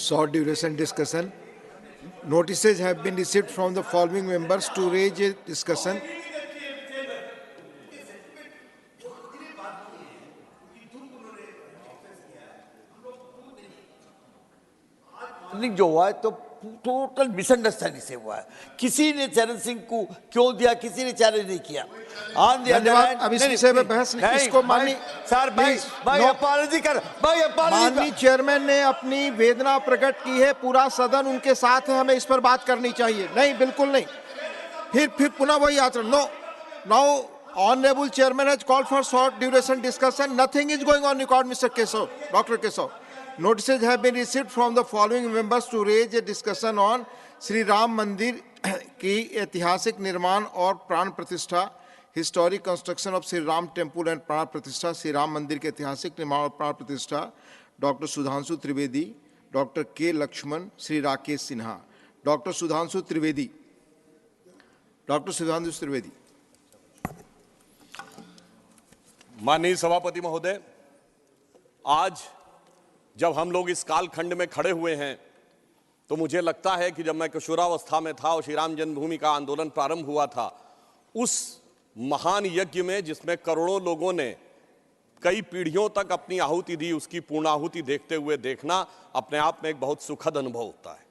short duration discussion. Notices have been received from the following members to raise a discussion. जो हुआ है तो total misunderstanding से हुआ है। किसी ने चरण सिंह को क्यों दिया, किसी ने चैलेंज नहीं किया। धन्यवाद। अब इस विषय में बहस इसको माननीय सर भाई अपॉलॉजी कर भाई माननीय चेयरमैन ने अपनी वेदना प्रकट की है, पूरा सदन उनके साथ है, हमें इस पर बात करनी चाहिए। नहीं, बिल्कुल नहीं। फिर पुनः वही आचरण। No, now honourable chairman has called for short duration discussion. Nothing is going on record, mister Keshav, doctor Keshav. Notices have been received from the following members to raise a discussion on Shri Ram मंदिर की ऐतिहासिक निर्माण और प्राण प्रतिष्ठा, historic construction of Shri Ram temple and प्राण प्रतिष्ठा, श्री राम मंदिर के ऐतिहासिक निर्माण और प्राण प्रतिष्ठा, डॉक्टर सुधांशु त्रिवेदी, डॉक्टर के लक्ष्मण, श्री राकेश सिन्हा. डॉक्टर सुधांशु त्रिवेदी. माननीय सभापति महोदय, आज जब हम लोग इस कालखंड में खड़े हुए हैं तो मुझे लगता है कि जब मैं किशोरावस्था में था और श्री राम जन्मभूमि का आंदोलन प्रारंभ हुआ था, उस महान यज्ञ में जिसमें करोड़ों लोगों ने कई पीढ़ियों तक अपनी आहुति दी, उसकी पूर्णाहुति देखते हुए देखना अपने आप में एक बहुत सुखद अनुभव होता है।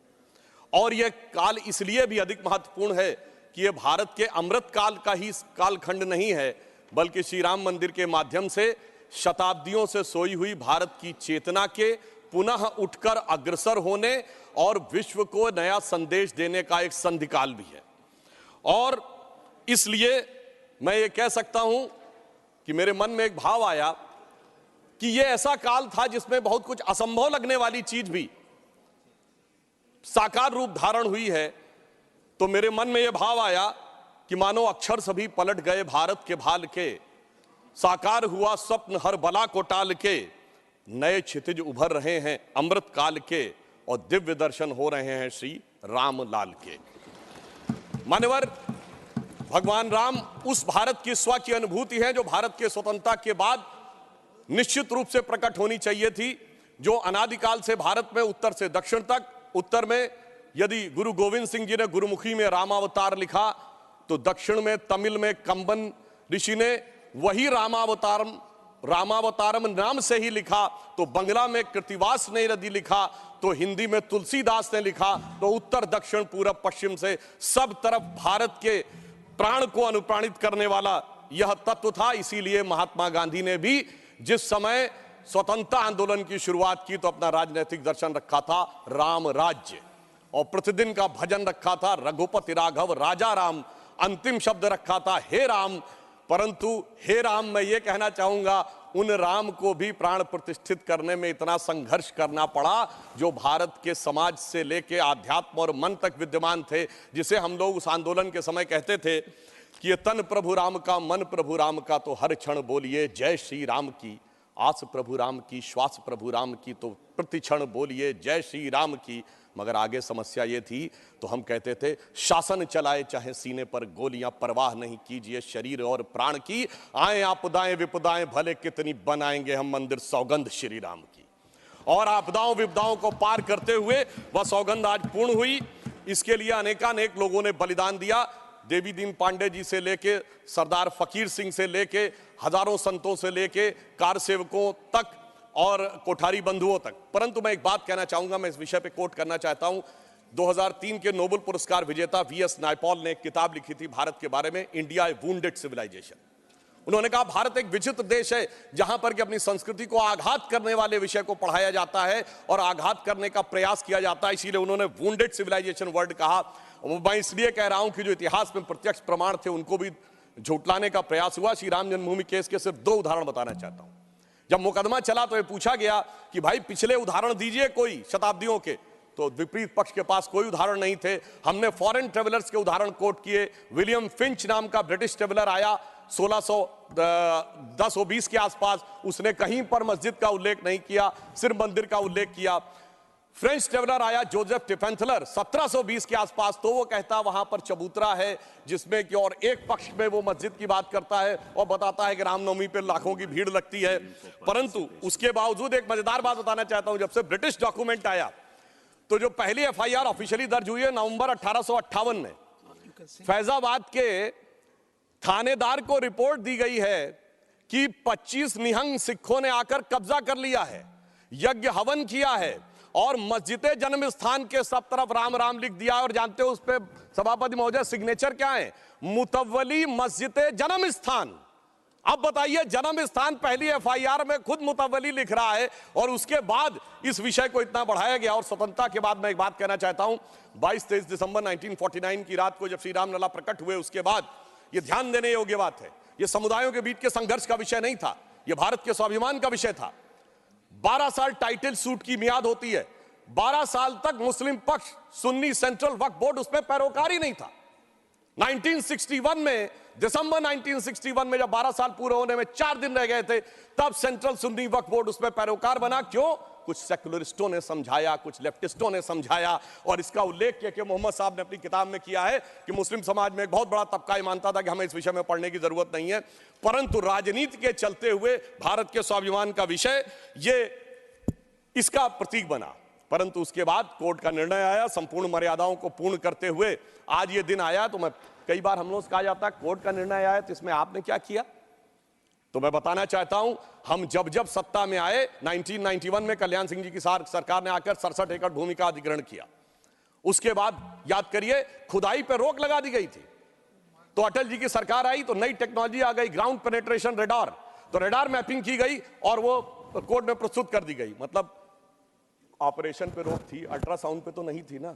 और यह काल इसलिए भी अधिक महत्वपूर्ण है कि यह भारत के अमृत काल का ही कालखंड नहीं है, बल्कि श्री राम मंदिर के माध्यम से शताब्दियों से सोई हुई भारत की चेतना के पुनः उठकर अग्रसर होने और विश्व को नया संदेश देने का एक संधिकाल भी है। और इसलिए मैं ये कह सकता हूं कि मेरे मन में एक भाव आया कि ये ऐसा काल था जिसमें बहुत कुछ असंभव लगने वाली चीज भी साकार रूप धारण हुई है। तो मेरे मन में यह भाव आया कि मानो अक्षर सभी पलट गए भारत के भाल के, साकार हुआ स्वप्न हर बला को टाल के, नए क्षितिज उभर रहे हैं अमृत काल के और दिव्य दर्शन हो रहे हैं श्री राम लाल के। मान्यवर, भगवान राम उस भारत की स्व की अनुभूति है जो भारत के स्वतंत्रता के बाद निश्चित रूप से प्रकट होनी चाहिए थी, जो अनादिकाल से भारत में उत्तर से दक्षिण तक, उत्तर में यदि गुरु गोविंद सिंह जी ने गुरुमुखी में रामावतार लिखा तो दक्षिण में तमिल में कंबन ऋषि ने वही रामावतारम नाम से ही लिखा, तो बंगला में कृतिवास ने यदि लिखा तो हिंदी में तुलसीदास ने लिखा, तो उत्तर दक्षिण पूरब पश्चिम से सब तरफ भारत के प्राण को अनुप्राणित करने वाला यह तत्व था। इसीलिए महात्मा गांधी ने भी जिस समय स्वतंत्रता आंदोलन की शुरुआत की तो अपना राजनीतिक दर्शन रखा था राम राज्य, और प्रतिदिन का भजन रखा था रघुपति राघव राजा राम, अंतिम शब्द रखा था हे राम। परंतु हे राम, मैं ये कहना चाहूंगा उन राम को भी प्राण प्रतिष्ठित करने में इतना संघर्ष करना पड़ा जो भारत के समाज से लेके आध्यात्म और मन तक विद्यमान थे, जिसे हम लोग उस आंदोलन के समय कहते थे कि ये तन प्रभु राम का, मन प्रभु राम का, तो हर क्षण बोलिए जय श्री राम की, आस प्रभु राम की, श्वास प्रभु राम की, तो प्रति क्षण बोलिए जय श्री राम की। मगर आगे समस्या ये थी तो हम कहते थे शासन चलाए चाहे सीने पर गोलियां, परवाह नहीं कीजिए शरीर और प्राण की, आए आपदाएं विपदाएं भले कितनी बनाएंगे हम मंदिर सौगंध श्री राम की। और आपदाओं विपदाओं को पार करते हुए वह सौगंध आज पूर्ण हुई। इसके लिए अनेकानेक लोगों ने बलिदान दिया, देवी दीन पांडे जी से लेके सरदार फकीर सिंह से लेके हजारों संतों से लेके कार सेवकों तक और कोठारी बंधुओं तक। परंतु मैं एक बात कहना चाहूंगा, मैं इस विषय पे कोट करना चाहता हूं। 2003 के नोबेल पुरस्कार विजेता वीएस नायपॉल ने एक किताब लिखी थी भारत के बारे में, इंडिया ए वुंडेड सिविलाइजेशन। उन्होंने कहा भारत एक विचित्र देश है जहां पर कि अपनी संस्कृति को आघात करने वाले विषय को पढ़ाया जाता है और आघात करने का प्रयास किया जाता है, इसीलिए उन्होंने वुंडेड सिविलाइजेशन वर्ड कहा। मैं इसलिए कह रहा हूं कि जो इतिहास में प्रत्यक्ष प्रमाण थे उनको भी झुटलाने का प्रयास हुआ। श्री राम जन्मभूमि केस के सिर्फ 2 उदाहरण बताना चाहता हूं। जब मुकदमा चला तो ये पूछा गया कि भाई पिछले उदाहरण दीजिए कोई शताब्दियों के, तो विपरीत पक्ष के पास कोई उदाहरण नहीं थे। हमने फॉरेन ट्रेवलर्स के उदाहरण कोट किए। विलियम फिंच नाम का ब्रिटिश ट्रेवलर आया 1610-20 के आसपास, उसने कहीं पर मस्जिद का उल्लेख नहीं किया, सिर्फ मंदिर का उल्लेख किया। फ्रेंच ट्रेवलर आया जोसेफ टिफेंथलर 1720 के आसपास, तो वो कहता वहां पर चबूतरा है जिसमें कि और एक पक्ष में वो मस्जिद की बात करता है और बताता है कि रामनवमी पे लाखों की भीड़ लगती है। परंतु उसके बावजूद एक मजेदार बात बताना चाहता हूं, जब से ब्रिटिश डॉक्यूमेंट आया तो जो पहली एफआईआर ऑफिशियली दर्ज हुई है नवंबर 1858 में, फैजाबाद के थानेदार को रिपोर्ट दी गई है कि 25 निहंग सिखों ने आकर कब्जा कर लिया है, यज्ञ हवन किया है और मस्जिद जन्म स्थान के सब तरफ राम राम लिख दिया। और जानते हो उस पे सभापति महोदय सिग्नेचर क्या है? मुतव्वली मस्जिद जन्म स्थान। अब बताइए, जन्म स्थान पहली एफआईआर में खुद मुतव्वली लिख रहा है और उसके बाद इस विषय को इतना बढ़ाया गया। और स्वतंत्रता के बाद मैं एक बात कहना चाहता हूं, 22-23 दिसंबर 1949 की रात को जब श्री राम लला प्रकट हुए, उसके बाद यह ध्यान देने योग्य बात है, यह समुदायों के बीच के संघर्ष का विषय नहीं था, यह भारत के स्वाभिमान का विषय था। 12 साल टाइटल सूट की मियाद होती है, 12 साल तक मुस्लिम पक्ष सुन्नी सेंट्रल वक्फ बोर्ड उसमें पैरोकार ही नहीं था। 1961 में, दिसंबर 1961 में जब 12 साल पूरे होने में 4 दिन रह गए थे, तब सेंट्रल सुन्नी वक्फ बोर्ड उसमें पैरोकार बना। क्यों? कुछ सेकुलरिस्टों ने समझाया, कुछ लेफ्टिस्टों ने समझाया। और इसका उल्लेख के मोहम्मद साहब ने अपनी किताब में किया है कि मुस्लिम समाज में एक बहुत बड़ा तबका मानता था कि हमें इस विषय में पढ़ने की जरूरत नहीं है, परंतु राजनीति के चलते हुए भारत के स्वाभिमान का विषय ये इसका प्रतीक बना। परंतु उसके बाद कोर्ट का निर्णय आया, संपूर्ण मर्यादाओं को पूर्ण करते हुए आज ये दिन आया। तो मैं कई बार हम लोग से कहा जाता है कोर्ट का निर्णय आया तो इसमें आपने क्या किया? तो मैं बताना चाहता हूं, हम जब जब सत्ता में आए 1991 में कल्याण सिंह जी की सरकार ने आकर 67 एकड़ भूमि का अधिग्रहण किया। उसके बाद याद करिए, खुदाई पर रोक लगा दी गई थी। तो अटल जी की सरकार आई तो नई टेक्नोलॉजी आ गई, ग्राउंड पेनिट्रेशन रेडार। तो रेडार मैपिंग की गई और वो कोर्ट में प्रस्तुत कर दी गई। मतलब ऑपरेशन पे रोक थी, अल्ट्रासाउंड पे तो नहीं थी ना।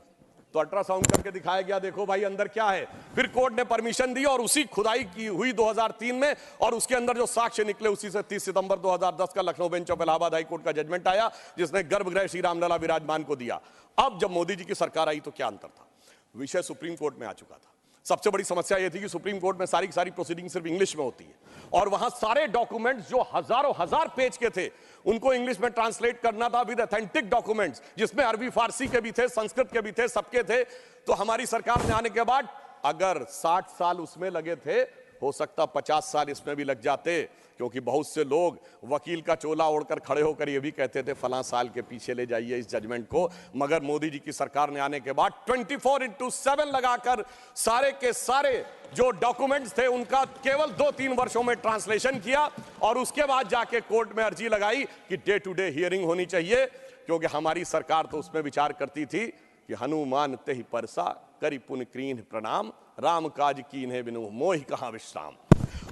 तो अल्ट्रासाउंड करके दिखाया गया, देखो भाई अंदर क्या है। फिर कोर्ट ने परमिशन दी और उसी खुदाई की हुई 2003 में, और उसके अंदर जो साक्ष्य निकले उसी से 30 सितंबर 2010 का Lucknow bench of Allahabad high court का जजमेंट आया, जिसने गर्भगृह श्री रामलला विराजमान को दिया। अब जब मोदी जी की सरकार आई तो क्या अंतर था? विषय सुप्रीम कोर्ट में आ चुका था। सबसे बड़ी समस्या यह थी कि सुप्रीम कोर्ट में सारी की सारी प्रोसीडिंग सिर्फ इंग्लिश में होती है, और वहां सारे डॉक्यूमेंट्स जो हजारों हजार पेज के थे उनको इंग्लिश में ट्रांसलेट करना था विद ऑथेंटिक डॉक्यूमेंट्स, जिसमें अरबी फारसी के भी थे, संस्कृत के भी थे, सबके थे। तो हमारी सरकार ने आने के बाद अगर 60 साल उसमें लगे थे, हो सकता 50 साल इसमें भी लग जाते, क्योंकि बहुत से लोग वकील का चोला ओढ़कर खड़े होकर ये भी कहते थे फलां साल के पीछे ले जाइए इस जजमेंट को। मगर मोदी जी की सरकार ने आने के बाद 24/7 लगाकर सारे के सारे जो डॉक्यूमेंट्स थे उनका केवल 2-3 वर्षों में ट्रांसलेशन किया, और उसके बाद जाके कोर्ट में अर्जी लगाई कि डे टू डे हियरिंग होनी चाहिए। क्योंकि हमारी सरकार तो उसमें विचार करती थी कि हनुमान तेहि परसा करि पुन कीन्ह प्रणाम, राम काज कीन्हे बिनु मोहि कहां विश्राम।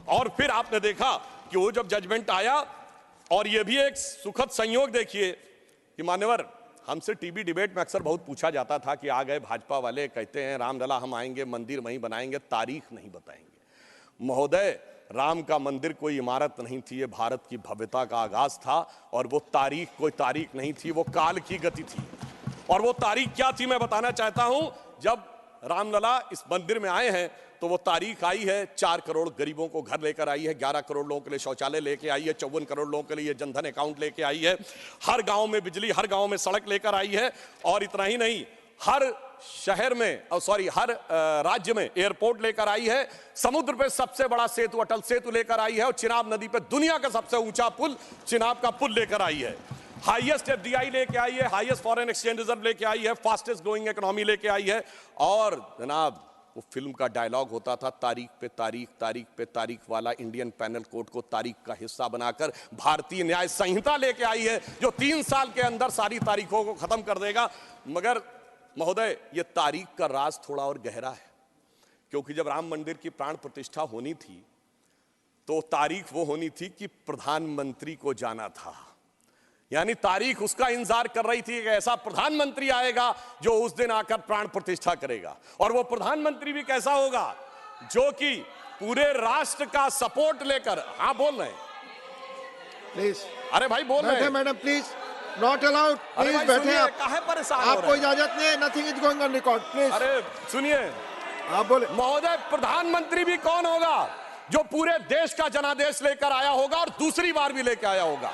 और फिर आपने देखा कि वो जब जजमेंट आया, और ये भी एक सुखद संयोग देखिए कि मान्यवर, हमसे टीवी डिबेट में अक्सर बहुत पूछा जाता था कि आ गए भाजपा वाले, कहते हैं रामलला हम आएंगे, मंदिर वहीं बनाएंगे, तारीख नहीं बताएंगे। महोदय, राम का मंदिर कोई इमारत नहीं थी, ये भारत की भव्यता का आगाज था। और वो तारीख कोई तारीख नहीं थी, वो काल की गति थी। और वो तारीख क्या थी मैं बताना चाहता हूं। जब रामलला इस मंदिर में आए हैं तो वो तारीख आई है, 4 करोड़ गरीबों को घर लेकर आई है, 11 करोड़ लोगों के लिए शौचालय लेके आई है, 54 करोड़ लोगों के लिए जनधन अकाउंट लेके आई है, हर गांव में बिजली, हर गांव में सड़क लेकर आई है। और इतना ही नहीं, हर शहर में हर राज्य में एयरपोर्ट लेकर आई है, समुद्र पे सबसे बड़ा सेतु अटल सेतु लेकर आई है, और चिनाब नदी पे दुनिया का सबसे ऊंचा पुल चिनाब का पुल लेकर आई है, हाईएस्ट एफडीआई लेके आई है, हाईएस्ट फॉरेन एक्सचेंज रिजर्व लेके आई है, फास्टेस्ट ग्रोइंग इकोनॉमी लेके आई है। और जनाब, वो फिल्म का डायलॉग होता था, तारीख पे तारीख, तारीख पे तारीख वाला इंडियन पैनल कोड को तारीख का हिस्सा बनाकर भारतीय न्याय संहिता लेके आई है, जो 3 साल के अंदर सारी तारीखों को खत्म कर देगा। मगर महोदय, ये तारीख का राज थोड़ा और गहरा है, क्योंकि जब राम मंदिर की प्राण प्रतिष्ठा होनी थी तो तारीख वो होनी थी कि प्रधानमंत्री को जाना था। यानी तारीख उसका इंतजार कर रही थी कि ऐसा प्रधानमंत्री आएगा जो उस दिन आकर प्राण प्रतिष्ठा करेगा। और वो प्रधानमंत्री भी कैसा होगा, जो कि पूरे राष्ट्र का सपोर्ट लेकर, हाँ बोल रहे हैं प्लीज, अरे भाई बोल रहे हैं madam please, not allowed, please बैठे आप, काहे परेशान हो रहे हैं? आपको इजाजत नहीं है, nothing is going on record, please. अरे सुनिए, आप बोले। महोदय, प्रधानमंत्री भी कौन होगा, जो पूरे देश का जनादेश लेकर आया होगा और दूसरी बार भी लेकर आया होगा,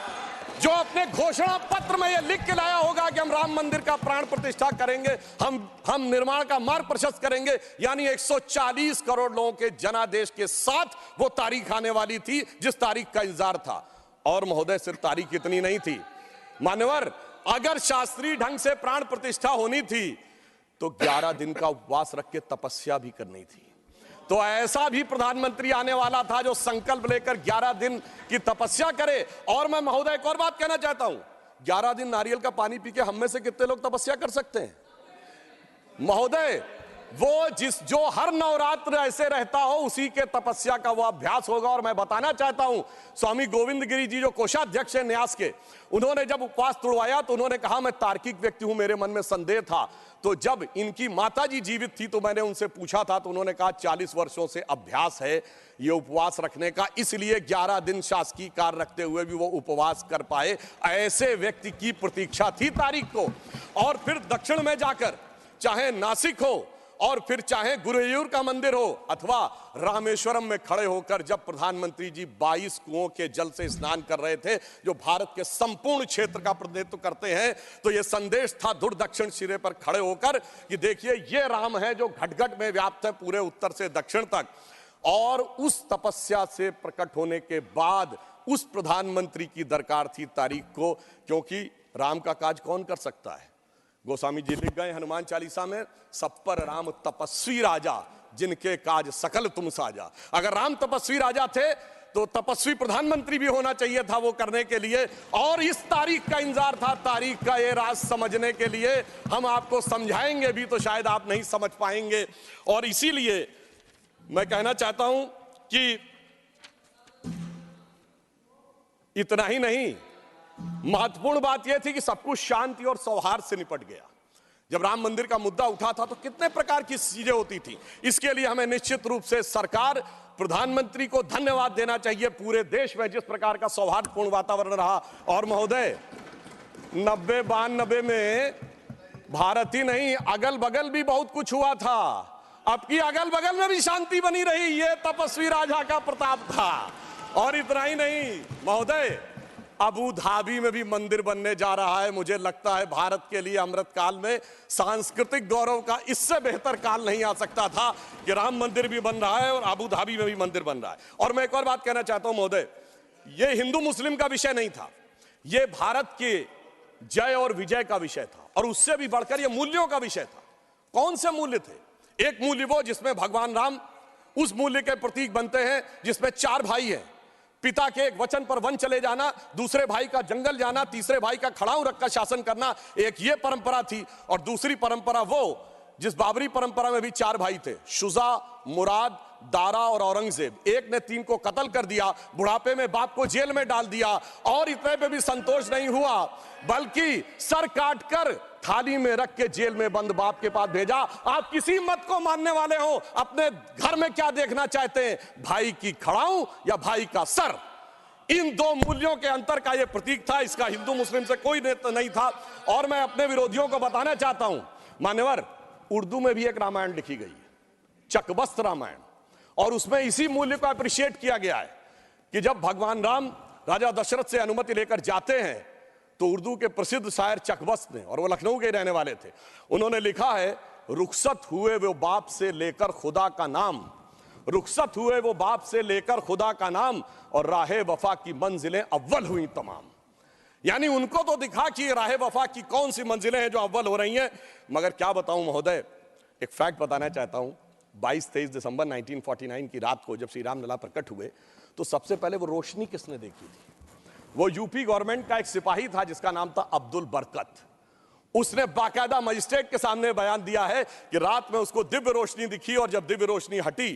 जो अपने घोषणा पत्र में यह लिख के लाया होगा कि हम राम मंदिर का प्राण प्रतिष्ठा करेंगे, हम निर्माण का मार्ग प्रशस्त करेंगे। यानी 140 करोड़ लोगों के जनादेश के साथ वो तारीख आने वाली थी जिस तारीख का इंतजार था। और महोदय, सिर्फ तारीख इतनी नहीं थी मान्यवर, अगर शास्त्रीय ढंग से प्राण प्रतिष्ठा होनी थी तो 11 दिन का उपवास रख के तपस्या भी करनी थी। तो ऐसा भी प्रधानमंत्री आने वाला था जो संकल्प लेकर 11 दिन की तपस्या करे। और मैं महोदय एक और बात कहना चाहता हूं, 11 दिन नारियल का पानी पी के हम में से कितने लोग तपस्या कर सकते हैं महोदय? वो जो हर नवरात्र ऐसे रहता हो उसी के तपस्या का वो अभ्यास होगा। और मैं बताना चाहता हूं, स्वामी गोविंद गिरी जी जो कोषाध्यक्ष हैं न्यास के, उन्होंने जब उपवास तोड़वाया तो उन्होंने कहा मैं तार्किक व्यक्ति हूं, मेरे मन में संदेह था। तो जब इनकी माता जी जीवित थी तो मैंने उनसे पूछा था, तो उन्होंने कहा 40 वर्षों से अभ्यास है ये उपवास रखने का, इसलिए 11 दिन शासकीय कार्य रखते हुए भी वो उपवास कर पाए। ऐसे व्यक्ति की प्रतीक्षा थी तारीख को। और फिर दक्षिण में जाकर चाहे नासिक हो और फिर चाहे गुरुवायूर का मंदिर हो अथवा रामेश्वरम में खड़े होकर जब प्रधानमंत्री जी 22 कुओं के जल से स्नान कर रहे थे, जो भारत के संपूर्ण क्षेत्र का प्रतिनिधित्व करते हैं, तो यह संदेश था दूर दक्षिण सिरे पर खड़े होकर कि देखिए ये राम है जो घट-घट में व्याप्त है पूरे उत्तर से दक्षिण तक। और उस तपस्या से प्रकट होने के बाद उस प्रधानमंत्री की दरकार थी तारीख को, क्योंकि राम का काज कौन कर सकता है? गोस्वामी जी लिख गए हनुमान चालीसा में, सब पर राम तपस्वी राजा, जिनके काज सकल तुम साजा। अगर राम तपस्वी राजा थे तो तपस्वी प्रधानमंत्री भी होना चाहिए था वो करने के लिए। और इस तारीख का इंतजार था, तारीख का ये राज समझने के लिए। हम आपको समझाएंगे भी तो शायद आप नहीं समझ पाएंगे। और इसीलिए मैं कहना चाहता हूं कि इतना ही नहीं, महत्वपूर्ण बात यह थी कि सब कुछ शांति और सौहार्द से निपट गया। जब राम मंदिर का मुद्दा उठा था तो कितने प्रकार की चीजें होती थी। इसके लिए हमें निश्चित रूप से सरकार, प्रधानमंत्री को धन्यवाद देना चाहिए। पूरे देश में जिस प्रकार का सौहार्दपूर्ण वातावरण रहा। और महोदय 90-92 में भारत ही नहीं अगल बगल भी बहुत कुछ हुआ था। अब की अगल बगल में भी शांति बनी रही, ये तपस्वी राजा का प्रताप था। और इतना ही नहीं महोदय, अबू धाबी में भी मंदिर बनने जा रहा है। मुझे लगता है भारत के लिए अमृत काल में सांस्कृतिक गौरव का इससे बेहतर काल नहीं आ सकता था कि राम मंदिर भी बन रहा है और अबू धाबी में भी मंदिर बन रहा है। और मैं एक और बात कहना चाहता हूं महोदय, यह हिंदू मुस्लिम का विषय नहीं था, यह भारत के जय और विजय का विषय था। और उससे भी बढ़कर यह मूल्यों का विषय था। कौन से मूल्य थे? एक मूल्य वो जिसमें भगवान राम उस मूल्य के प्रतीक बनते हैं जिसमें 4 भाई हैं। पिता के एक वचन पर वन चले जाना, दूसरे भाई का जंगल जाना, तीसरे भाई का खड़ाऊ रखकर शासन करना, एक ये परंपरा थी। और दूसरी परंपरा वो जिस बाबरी परंपरा में भी 4 भाई थे, शुजा, मुराद, दारा और औरंगजेब। एक ने 3 को कत्ल कर दिया, बुढ़ापे में बाप को जेल में डाल दिया। और इतने पे भी संतोष नहीं हुआ, बल्कि सर काटकर थाली में रख के जेल में बंद बाप के पास भेजा। आप किसी मत को मानने वाले हो, अपने घर में क्या देखना चाहते हैं, भाई की खड़ाऊ या भाई का सर? इन 2 मूल्यों के अंतर का यह प्रतीक था। इसका हिंदू मुस्लिम से कोई नहीं था। और मैं अपने विरोधियों को बताना चाहता हूं, मान्यवर, उर्दू में भी एक रामायण लिखी गई है, चकबस्त रामायण। और उसमें इसी मूल्य को अप्रिशिएट किया गया है कि जब भगवान राम राजा दशरथ से अनुमति लेकर जाते हैं तो उर्दू के प्रसिद्ध शायर चकबस्त ने, और वो लखनऊ के रहने वाले थे, उन्होंने लिखा है, रुखसत हुए वो बाप से लेकर खुदा का नाम, रुखसत हुए वो बाप से लेकर खुदा का नाम, और राहे वफा की मंजिलें अव्वल हुई तमाम। यानी उनको तो दिखा कि राहे वफा की कौन सी मंजिलें हैं जो अव्वल हो रही हैं। मगर क्या बताऊं महोदय, एक फैक्ट बताना चाहता हूं। 22-23 दिसंबर 1949 की रात को जब श्री राम लला प्रकट हुए तो सबसे पहले वो रोशनी किसने देखी थी? वो यूपी गवर्नमेंट का एक सिपाही था जिसका नाम था अब्दुल बरकत। उसने बाकायदा मजिस्ट्रेट के सामने बयान दिया है कि रात में उसको दिव्य रोशनी दिखी, और जब दिव्य रोशनी हटी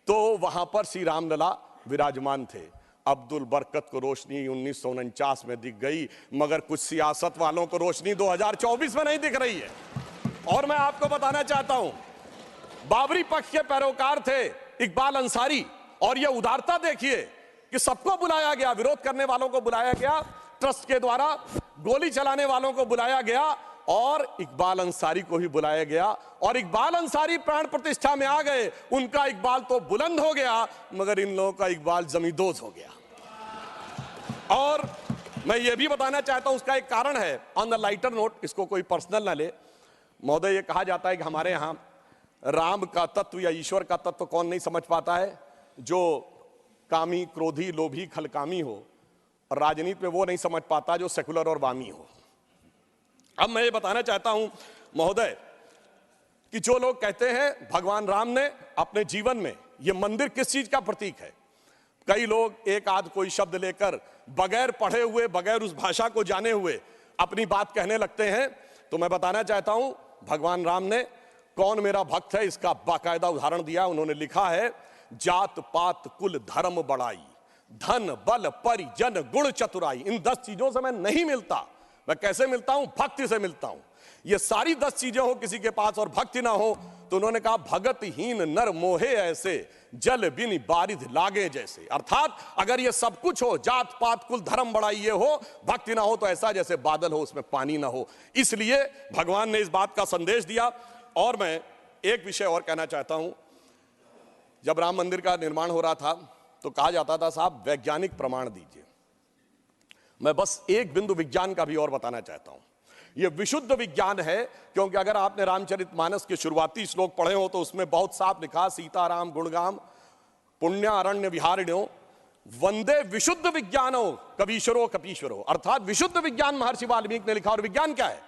तो वहां पर श्री राम लला विराजमान थे। अब्दुल बरकत को रोशनी 1949 में दिख गई, मगर कुछ सियासत वालों को रोशनी 2024 में नहीं दिख रही है। और मैं आपको बताना चाहता हूं, बाबरी पक्ष के पैरोकार थे इकबाल अंसारी, और यह उदारता देखिए कि सबको बुलाया गया, विरोध करने वालों को बुलाया गया, ट्रस्ट के द्वारा गोली चलाने वालों को बुलाया गया, और इकबाल अंसारी को ही बुलाया गया। और इकबाल अंसारी प्राण प्रतिष्ठा में आ गए। उनका इकबाल तो बुलंद हो गया, मगर इन लोगों का इकबाल जमींदोज हो गया। और मैं ये भी बताना चाहता हूं, उसका एक कारण है। ऑन द लाइटर नोट, इसको कोई पर्सनल ना ले महोदय, ये कहा जाता है कि हमारे यहां राम का तत्व या ईश्वर का तत्व कौन नहीं समझ पाता है? जो कामी, क्रोधी, लोभी, खलकामी हो। और राजनीति में वो नहीं समझ पाता जो सेकुलर और वामी हो। अब मैं ये बताना चाहता हूं महोदय कि जो लोग कहते हैं भगवान राम ने अपने जीवन में ये मंदिर किस चीज का प्रतीक है, कई लोग एक आध कोई शब्द लेकर बगैर पढ़े हुए, बगैर उस भाषा को जाने हुए अपनी बात कहने लगते हैं। तो मैं बताना चाहता हूं भगवान राम ने कौन मेरा भक्त है इसका बाकायदा उदाहरण दिया। उन्होंने लिखा है, जात पात कुल धर्म बड़ाई, धन बल परिजन गुण चतुराई। इन 10 चीजों से मैं नहीं मिलता। मैं कैसे मिलता हूं? भक्ति से मिलता हूं। ये सारी 10 चीजें हो किसी के पास और भक्ति ना हो, तो उन्होंने कहा भगतहीन नर मोहे ऐसे, जल बिन बारिध लागे जैसे। अर्थात अगर ये सब कुछ हो, जात पात कुल धर्म बड़ाई ये हो, भक्ति ना हो तो ऐसा जैसे बादल हो उसमें पानी ना हो। इसलिए भगवान ने इस बात का संदेश दिया। और मैं एक विषय और कहना चाहता हूं, जब राम मंदिर का निर्माण हो रहा था तो कहा जाता था साहब वैज्ञानिक प्रमाण दीजिए। मैं बस एक बिंदु विज्ञान का भी और बताना चाहता हूं। यह विशुद्ध विज्ञान है, क्योंकि अगर आपने रामचरितमानस के शुरुआती श्लोक पढ़े हो तो उसमें बहुत साफ लिखा, सीताराम गुणगाम पुण्य अरण्य विहारिण्यो वंदे विशुद्ध विज्ञानो कवीश्वरो कपीश्वरो। अर्थात विशुद्ध विज्ञान महर्षि वाल्मीकि ने लिखा। और विज्ञान क्या है?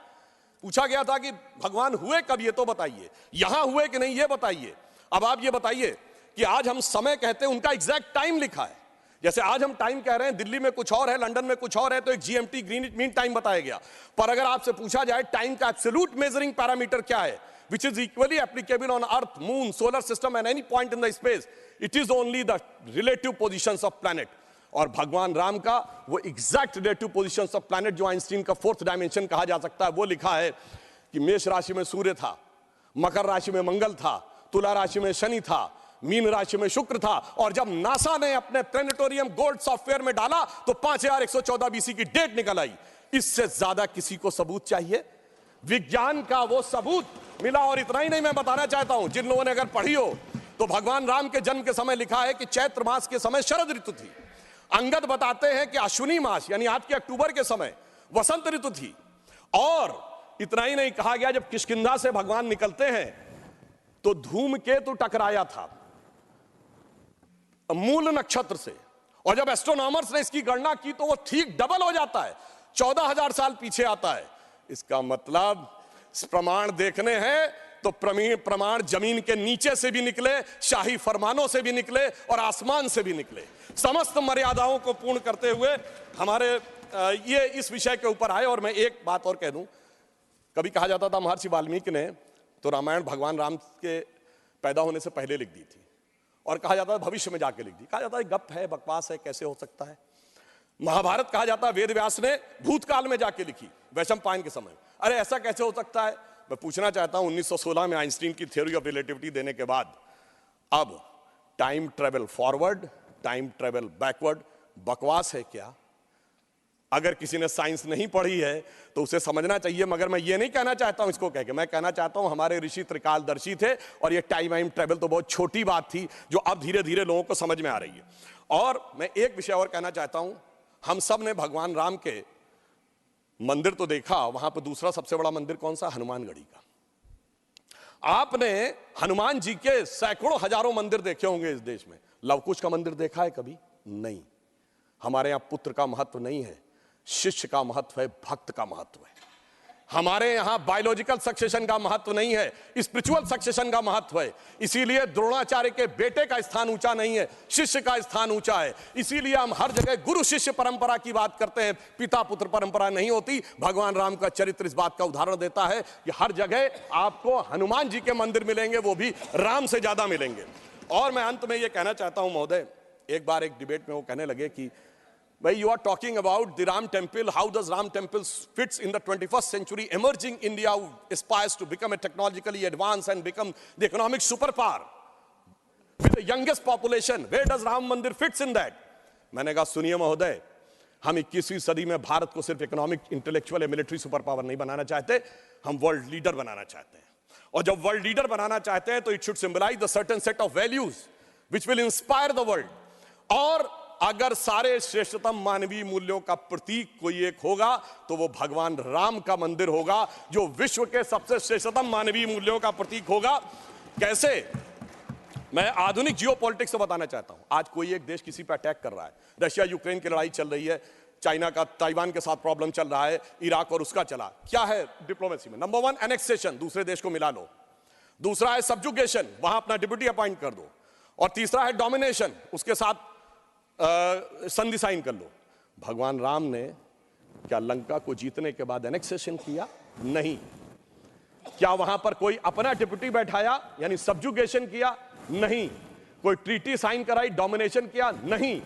पूछा गया था कि भगवान हुए कब, ये तो बताइए, यहां हुए कि नहीं ये बताइए। अब आप ये बताइए कि आज हम समय कहते हैं, उनका एग्जैक्ट टाइम लिखा है। जैसे आज हम टाइम कह रहे हैं, दिल्ली में कुछ और है, लंदन में कुछ और है, तो एक जीएमटी ग्रीनिच मीन टाइम बताया गया। पर अगर आपसे पूछा जाए टाइम का एब्सोल्यूट मेजरिंग पैरामीटर क्या है, which is equally applicable on earth, moon, solar system and any point in the space, it is only the relative positions of planet। और भगवान राम का वो exact relative positions of planet, जो Einstein का 4th dimension कहा जा सकता है, वो लिखा है कि मेष राशि में सूर्य था, मकर राशि में मंगल था, तुला राशि में शनि था, मीन राशि में शुक्र था। और जब नासा ने अपने प्लेनेटोरियम गोल्ड सॉफ्टवेयर में डाला तो 5114 बीसी की डेट निकल आई। इससे ज्यादा किसी को सबूत चाहिए? विज्ञान का वो सबूत मिला। और इतना ही नहीं, मैं बताना चाहता हूं, जिन लोगों ने अगर पढ़ी हो तो भगवान राम के जन्म के समय लिखा है कि चैत्र मास के समय शरद ऋतु थी। अंगद बताते हैं कि अश्विनी मास यानी आज के अक्टूबर के समय वसंत ऋतु थी। और इतना ही नहीं, कहा गया जब किष्किंधा से भगवान निकलते हैं तो धूमकेतु टकराया था मूल नक्षत्र से, और जब एस्ट्रोनॉमर्स ने इसकी गणना की तो वो ठीक डबल हो जाता है, 14,000 साल पीछे आता है। इसका मतलब प्रमाण देखने हैं तो प्रमाण जमीन के नीचे से भी निकले, शाही फरमानों से भी निकले और आसमान से भी निकले। समस्त मर्यादाओं को पूर्ण करते हुए हमारे ये इस विषय के ऊपर आए। और मैं एक बात और कह दूं, कभी कहा जाता था महर्षि वाल्मीकि ने तो रामायण भगवान राम के पैदा होने से पहले लिख दी थी, और कहा जाता है भविष्य में जाके लिख दी। कहा जाता है गप है, बकवास है, कैसे हो सकता है। महाभारत कहा जाता है वेद व्यास ने भूतकाल में जाके लिखी, वैशंपायन के समय। अरे ऐसा कैसे हो सकता है? मैं पूछना चाहता हूं, 1916 में आइंस्टीन की थ्योरी ऑफ रिलेटिविटी देने के बाद अब time travel forward, time travel backward बकवास है क्या? अगर किसी ने साइंस नहीं पढ़ी है तो उसे समझना चाहिए। मगर मैं ये नहीं कहना चाहता हूं इसको कह के, मैं कहना चाहता हूं हमारे ऋषि त्रिकालदर्शी थे, और ये टाइम ट्रेवल तो बहुत छोटी बात थी जो अब धीरे धीरे लोगों को समझ में आ रही है। और मैं एक विषय और कहना चाहता हूं, हम सब ने भगवान राम के मंदिर तो देखा, वहां पर दूसरा सबसे बड़ा मंदिर कौन सा? हनुमानगढ़ी का। आपने हनुमान जी के सैकड़ों हजारों मंदिर देखे होंगे इस देश में, लवकुश का मंदिर देखा है कभी? नहीं। हमारे यहां पुत्र का महत्व नहीं है, शिष्य का महत्व है, भक्त का महत्व है। हमारे यहां बायोलॉजिकल सक्सेशन का महत्व नहीं है, स्पिरिचुअल सक्सेशन का महत्व है। इसीलिए द्रोणाचार्य के बेटे का स्थान ऊंचा नहीं है, शिष्य का स्थान ऊंचा है। इसीलिए हम हर जगह गुरु शिष्य परंपरा की बात करते हैं, पिता पुत्र परंपरा नहीं होती। भगवान राम का चरित्र इस बात का उदाहरण देता है कि हर जगह आपको हनुमान जी के मंदिर मिलेंगे, वो भी राम से ज्यादा मिलेंगे। और मैं अंत में यह कहना चाहता हूं महोदय, एक बार एक डिबेट में वो कहने लगे कि भाई you are talking about the Ram temple, how does Ram temple fits in the 21st century emerging India who aspires to become a technologically advanced and become the economic superpower with the youngest population, where does Ram Mandir fits in that? मैंने कहा सुनिए महोदय, हम 21वीं सदी में भारत को सिर्फ इकोनॉमिक, इंटेलेक्चुअल या मिलिट्री सुपर पावर नहीं बनाना चाहते, हम वर्ल्ड लीडर बनाना चाहते हैं। और जब वर्ल्ड लीडर बनाना चाहते हैं तो it should symbolise the certain set of values which will inspire the world. और अगर सारे श्रेष्ठतम मानवीय मूल्यों का प्रतीक कोई एक होगा तो वो भगवान राम का मंदिर होगा, जो विश्व के सबसे श्रेष्ठतम मानवीय मूल्यों का प्रतीक होगा। कैसे? मैं आधुनिक जियोपॉलिटिक्स से बताना चाहता हूं। आज कोई एक देश किसी पर अटैक कर रहा है, रशिया यूक्रेन की लड़ाई चल रही है, चाइना का ताइवान के साथ प्रॉब्लम चल रहा है, इराक और उसका चला। क्या है डिप्लोमेसी में? नंबर 1 एनेक्सेशन, दूसरे देश को मिला लो। दूसरा है सब्जुगेशन, वहां अपना डिप्यूटी अपॉइंट कर दो। और तीसरा है डोमिनेशन, उसके साथ संधि साइन कर लो। भगवान राम ने क्या लंका को जीतने के बाद एनेक्सेशन किया? नहीं। क्या वहां पर कोई अपना डिप्यूटी बैठाया यानी सब्जुगेशन किया? नहीं। कोई ट्रीटी साइन कराई, डोमिनेशन किया? नहीं।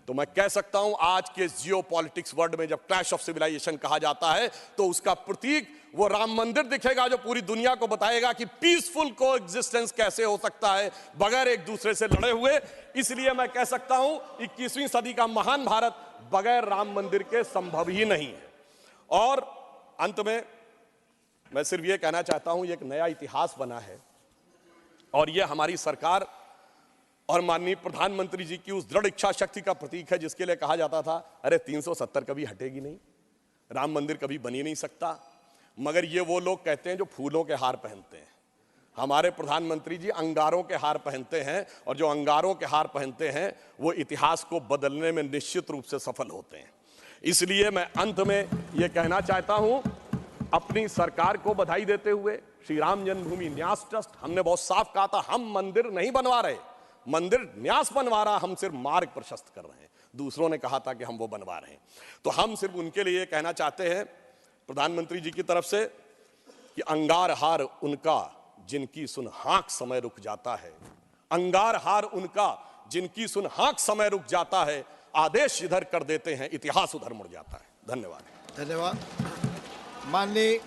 तो मैं कह सकता हूं आज के जियोपॉलिटिक्स वर्ल्ड में जब क्लैश ऑफ सिविलाइजेशन कहा जाता है तो उसका प्रतीक वो राम मंदिर दिखेगा जो पूरी दुनिया को बताएगा कि पीसफुल कोएग्जिस्टेंस कैसे हो सकता है बगैर एक दूसरे से लड़े हुए। इसलिए मैं कह सकता हूं 21वीं सदी का महान भारत बगैर राम मंदिर के संभव ही नहीं है। और अंत में मैं सिर्फ ये कहना चाहता हूं, ये एक नया इतिहास बना है और ये हमारी सरकार और माननीय प्रधानमंत्री जी की उस दृढ़ इच्छा शक्ति का प्रतीक है जिसके लिए कहा जाता था अरे 370 कभी हटेगी नहीं, राम मंदिर कभी बन ही नहीं सकता। मगर ये वो लोग कहते हैं जो फूलों के हार पहनते हैं। हमारे प्रधानमंत्री जी अंगारों के हार पहनते हैं और जो अंगारों के हार पहनते हैं वो इतिहास को बदलने में निश्चित रूप से सफल होते हैं। इसलिए मैं अंत में ये कहना चाहता हूं, अपनी सरकार को बधाई देते हुए, श्री राम जन्मभूमि न्यास ट्रस्ट, हमने बहुत साफ कहा था हम मंदिर नहीं बनवा रहे, मंदिर न्यास बनवा रहा, हम सिर्फ मार्ग प्रशस्त कर रहे हैं। दूसरों ने कहा था कि हम वो बनवा रहे हैं। तो हम सिर्फ उनके लिए कहना चाहते हैं प्रधानमंत्री जी की तरफ से कि अंगार हार उनका जिनकी सुन हाक समय रुक जाता है, अंगार हार उनका जिनकी सुन हाक समय रुक जाता है, आदेश इधर कर देते हैं इतिहास उधर मुड़ जाता है। धन्यवाद। धन्यवाद। माननीय